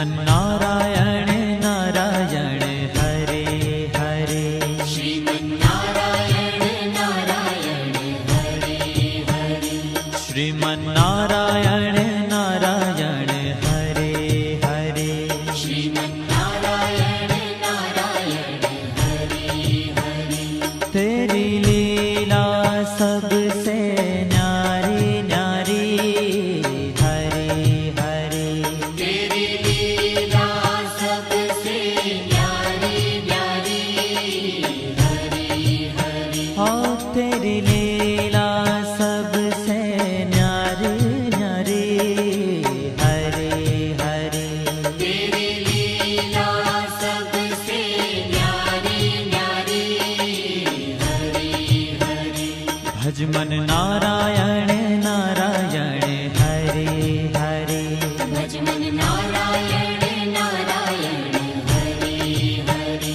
श्रीमन्नारायण नारायण हरे हरे। श्रीमन्नारायण नारायण हरे हरे। श्रीमन्नारायण नारायण हरे हरे। श्रीमन्नारायण नारायण हरे हरे। तेरी लीला सबसे न्यारी न्यारी हरे हरे। तेरी लीला सबसे न्यारी न्यारी हरे हरे। हाँ तेरी लीला सबसे न्यारी न्यारी हरे हरे। तेरी लीला सबसे न्यारी न्यारी हरे हरे। भज मन नारायण नारायण हरे हरे। भज मन नारायण नारायण हरे हरे।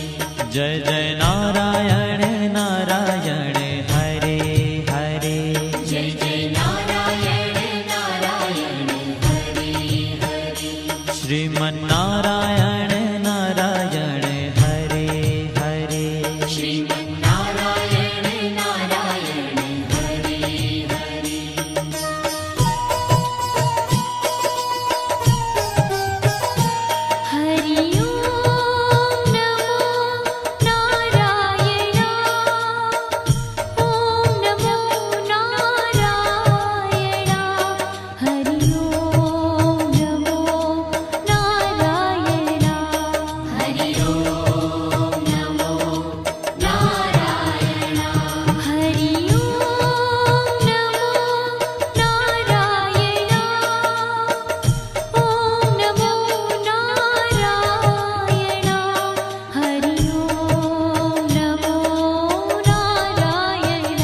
जय जय नारायण नारायण हरे हरे। जय जय नारायण नारायण हरे हरे। श्रीमन्नारायण नारायण हरे हरे। श्रीमन्नारायण नारायण हरे हरे। हरि ओम नमो नारायण। ओम नमो नारायण। हरि ओम नमो नारायण। हरि ओम नमो नारायण। हरि ओम नमो नारायण। ओम नमो नारायण। हरि ओम नमो नारायण।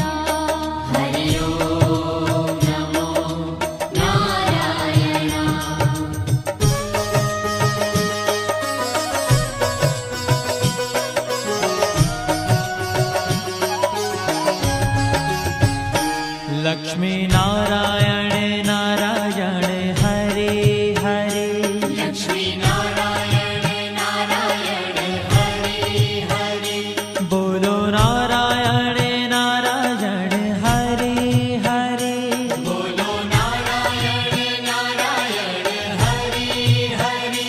हरि ओम नमो नारायण। लक्ष्मी नारायण नारायण हरे हरे। लक्ष्मी नारायण नारायण हरे हरे। बोलो नारायण नारायण हरे हरे। बोलो नारायण नारायण हरे हरे।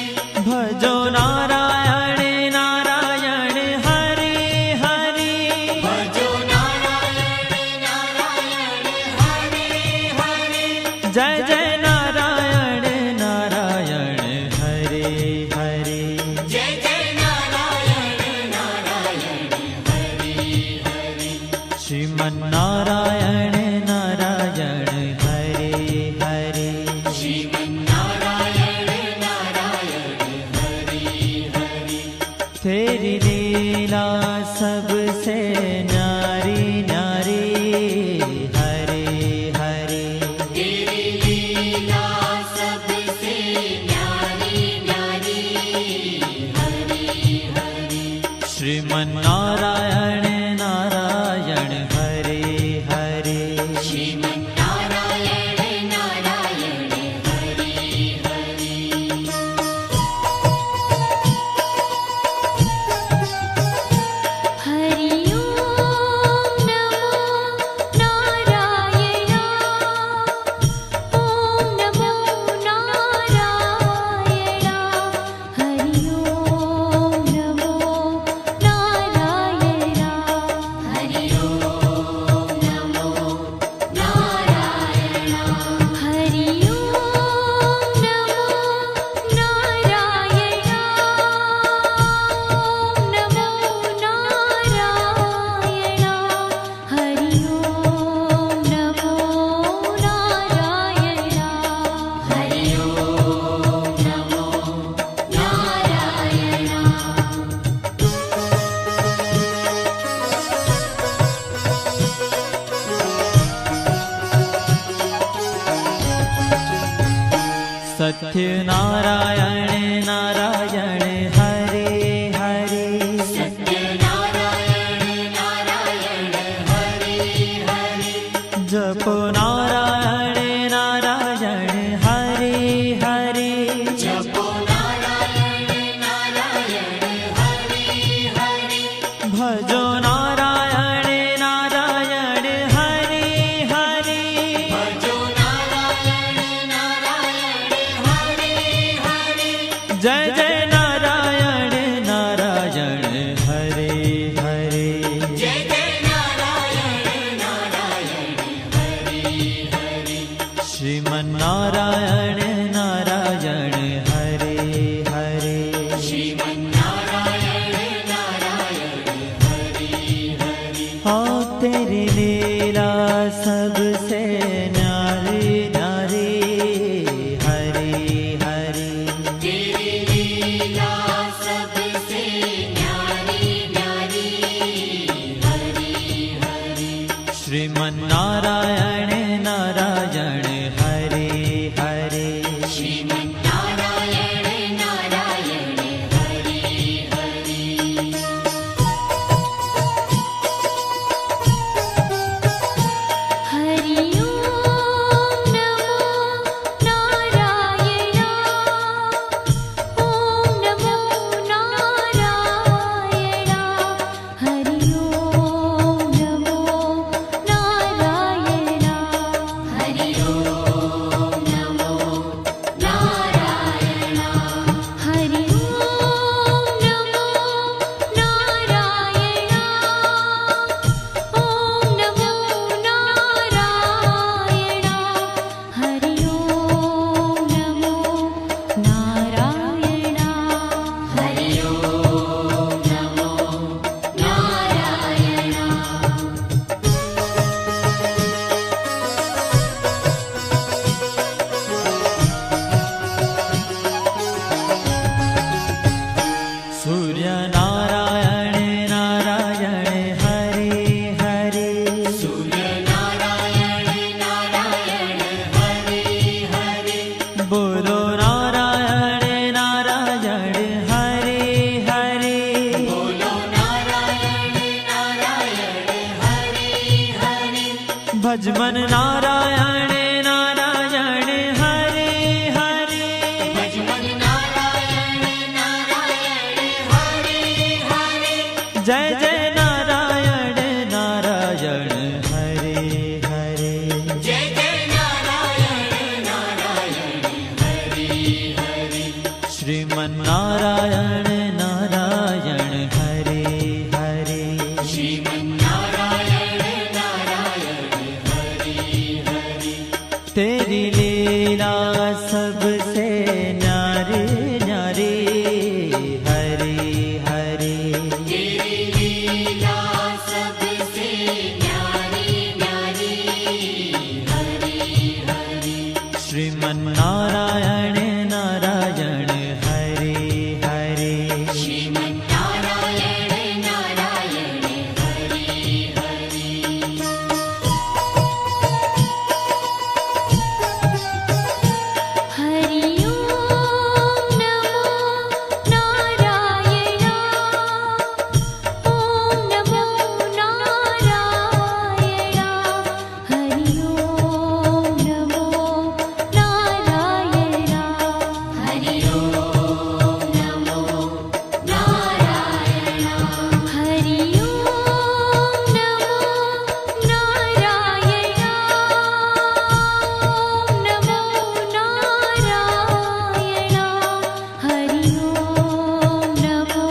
भजो नारायण नारायण हरे हरे। भजो नारायण नारायण हरे हरे। जय जय नारायण नारायण हरे हरे। जय जय नारायण नारायण हरे हरे। श्रीमन्नारायण नारायण हरे हरे। श्रीमन्नारायण नारायण हरे हरे। तेरी लीला सबसे न्यारी न्यारी हरे हरे। तेरी लीला सबसे न्यारी न्यारी हरे हरे। श्रीमन्नारायण नारायण हरे हरे। श्रीमन्नारायण नारायण हरे हरे। हरि ओम नमो नारायण। ओम नमो नारायण। हरि ओम नमो नारायण। हरि ओम नमो नारायण। हरि ओम नमो नारायण। ओम नमो नारायण। हरि ओम नमो नारायण। हरि ओम नमो नारायण। सत्य नारायण नारायण हरे हरे। सत्य नारायण नारायण हरे हरे। जपो नारायण नारायण हरे हरे। जपो नारायण भजो नारायण नारायण हरि हरि भजो नारायण नारायण हरि हरि जय जय नारायण नारायण हरे हरे जय जय नारायण नारायण हरि हरि श्रीमन्नारायण नारायण हरे हरे श्रीमन्नारायण नारायण हरि हरि हाँ तेरी लीला सबसे न्यारी न्यारी हरे हरे तेरी लीला सबसे न्यारी न्यारी हरि हरि श्रीमन्नारायण नारायण हरे हरे श्रीमन्नारायण नारायण हरि हरि हरि ओम नमो नारायण ओम नमो नारायण हरि ओम नमो नारायण हरि ओम नमो नारायण हरि ओम नमो नारायण ओम नमो नारायण हरि ओम नमो नारायण हरि ओम नमो नारायण सूर्य नारायण नारायण हरे हरे सूर्य नारायण नारायण हरि हरि बोलो नारायण नारायण हरे हरे बोलो नारायण नारायण हरि हरि भजमन नारायण नारायण हरे हरे भजमन नारायण नारायण हरि हरि जय जय नारायण नारायण हरे हरे जय जय नारायण नारायण हरि हरि श्रीमन्नारायण नारायण हरे हरे श्रीमन्नारायण नारायण हरि हरि तेरी लीला सबसे न्यारी न्यारी हरे हरे तेरी लीला सबसे न्यारी न्यारी हरि हरि श्रीमन्नारायण नारायण हरे हरे श्रीमन्नारायण नारायण हरि हरि हरि ओम नमो नारायण ओम नमो नारायण हरि ओम नमो नारायण हरि ओम नमो नारायण हरि ओम नमो नारायण ओम नमो नारायण हरि ओम नमो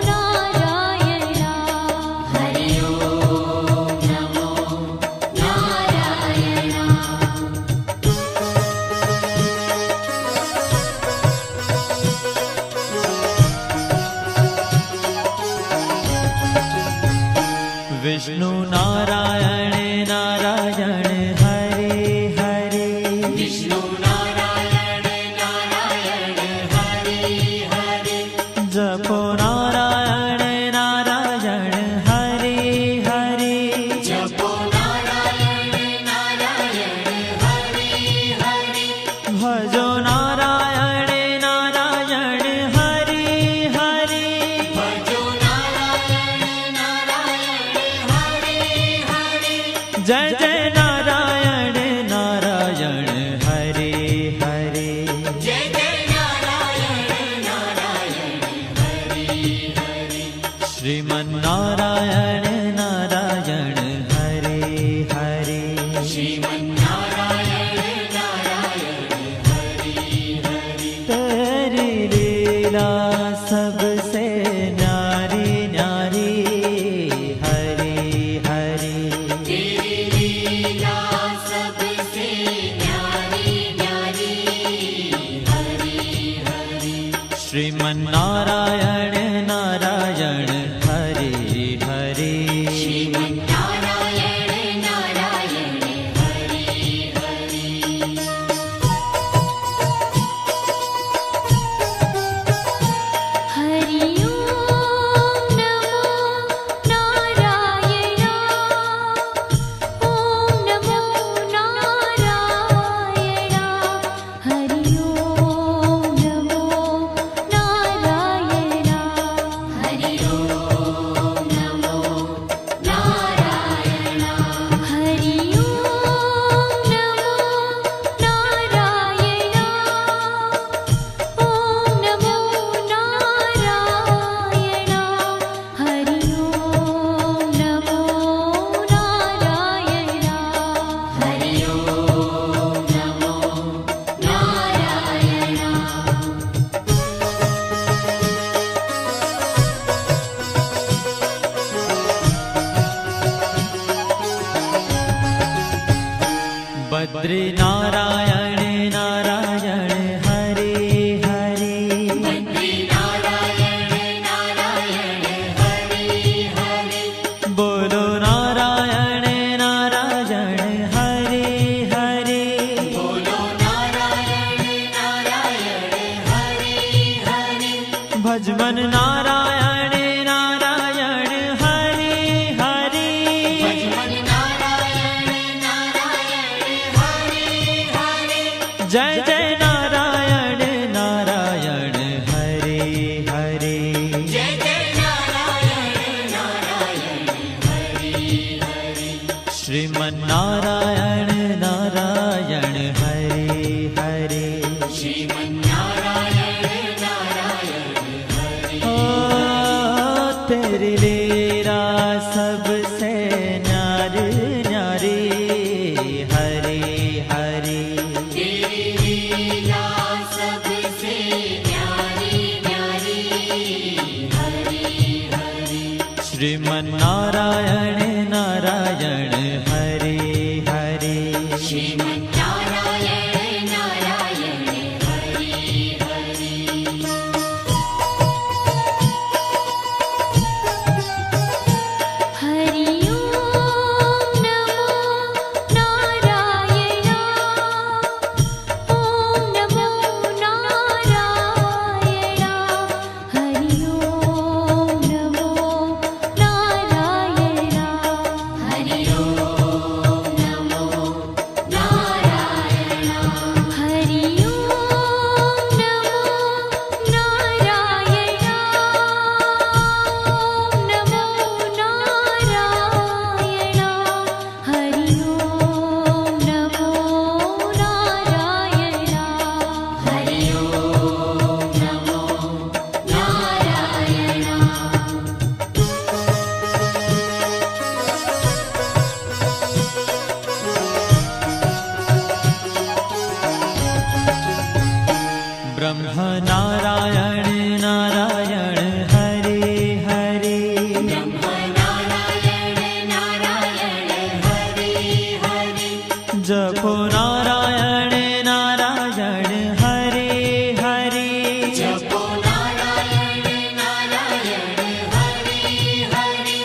नारायण हरि ओम नमो नारायण विष्णु नारायण नारायण हरे हरे विष्णु नारायण नारायण हरि हरि जपो नारायण नारायण हरे हरे जपो नारायण नारायण हरि हरि भजो नारायण नारायण हरे हरे भजो नारायण नारायण हरि हरि जय जय नारायण नारायण हरे हरे जय जय नारायण नारायण हरि हरि श्रीमन्नारायण नारायण हरे हरे श्रीमन्नारायण नारायण हरि हरि तेरी लीला सबसे न्यारी न्यारी हरे हरे तेरी लीला सबसे न्यारी न्यारी हरि हरि श्रीमन्नारायण नारायण हरे हरे श्रीमन्नारायण नारायण हरि हरि हरि ओम नमो नारायण ओम नमो नारायण हरि ओम नमो नारायण हरि ओम नमो नारायण हरि ओम नमो नारायण ओम नमो नारायण हरि ओम नमो नारायण हरि ओम नमो नारायण बद्री नारायण नारायण हरे हरे बद्री नारायण नारायण हरि हरि बोलो नारायण नारायण हरे हरे बोलो नारायण नारायण हरि हरि भजमन नारायण नारायण हरे हरे भजमन नारायण नारायण हरि हरि जय जय नारायण नारायण हरे हरे जय जय नारायण नारायण हरि हरि श्रीमन्नारायण नारायण हरे हरे श्रीमन्नारायण नारायण हरि ओ तेरी लीला सबसे न्यारी न्यारी हरे हरे तेरी लीला सबसे न्यारी न्यारी हरि हरि श्रीमन्नारायण नारायण हरे हरे श्रीमन्नारायण नारायण हरि हरि हरि ओम नमो नारायण ओम नमो नारायण हरि ओम नमो नारायण हरि ओम नमो नारायण हरि ओम नमो नारायण ओम नमो नारायण हरि ओम नमो नारायण हरि ओम नमो नारायण ब्रह्म नारायण नारायण हरे हरे ब्रह्म नारायण नारायण हरि हरि जपो नारायण नारायण हरे हरे जपो नारायण नारायण हरि हरि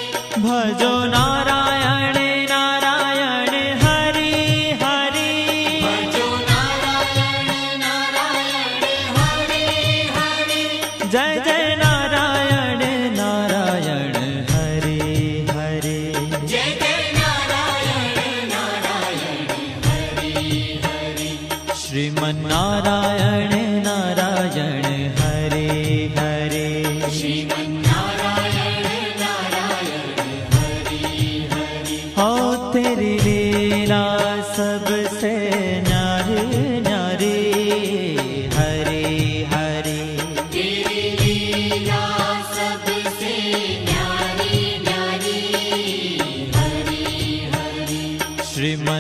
भजो नारायण नारायण हरे हरे भजो नारायण नारायण हरि हरि जय जय नारायण नारायण हरे हरे जय जय नारायण नारायण हरि हरि श्रीमन्नारायण नारायण हरे हरे श्रीमन्नारायण नारायण हरि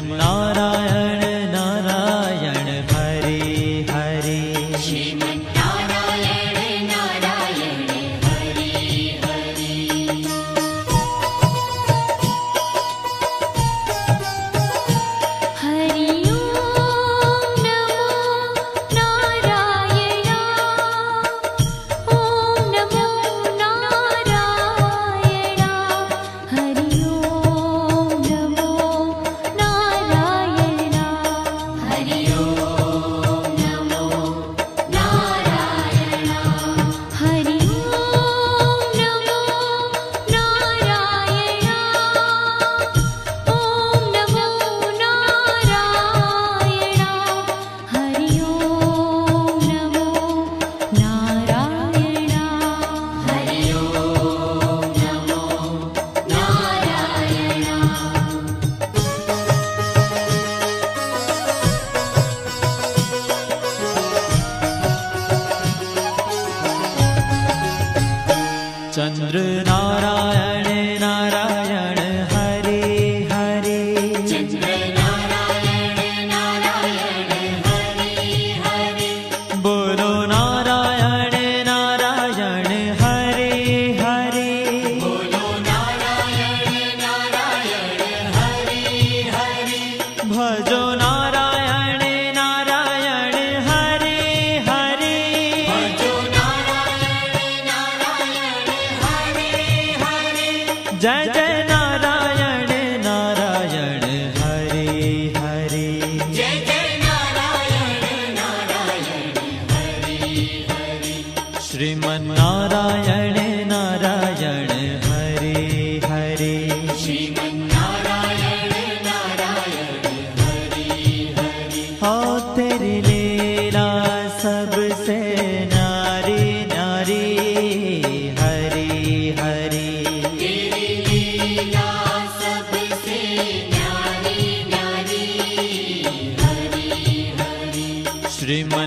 श्रीमन्नारायण नारायण हरे हरे श्रीमन्नारायण नारायण हरि हरि हरि ओम नमो नारायण ओम नमो नारायण हरि ओम नमो नारायण हरि ओम नमो नारायण हरि ओम नमो नारायण ओम नमो नारायण हरि ओम नमो नारायण हरि ओम नमो नारायण चंद्र नारायण नारायण हरे हरे चंद्र नारायण नारायण हरि हरि बोलो नारायण नारायण हरे हरे बोलो नारायण नारायण हरि हरि भजो नारायण नारायण हरे हरे भजो नारायण नारायण हरि हरि जय जय नारायण नारायण हरे हरे जय जय नारायण नारायण हरि हरि श्रीमन्नारायण नारायण हरे हरे श्रीमन्नारायण नारायण हरि हरि हो तेरी लीला सबसे नारी नारी हरी हरी तेरी लीला सबसे न्यारी न्यारी हरि हरि श्रीमन्नारायण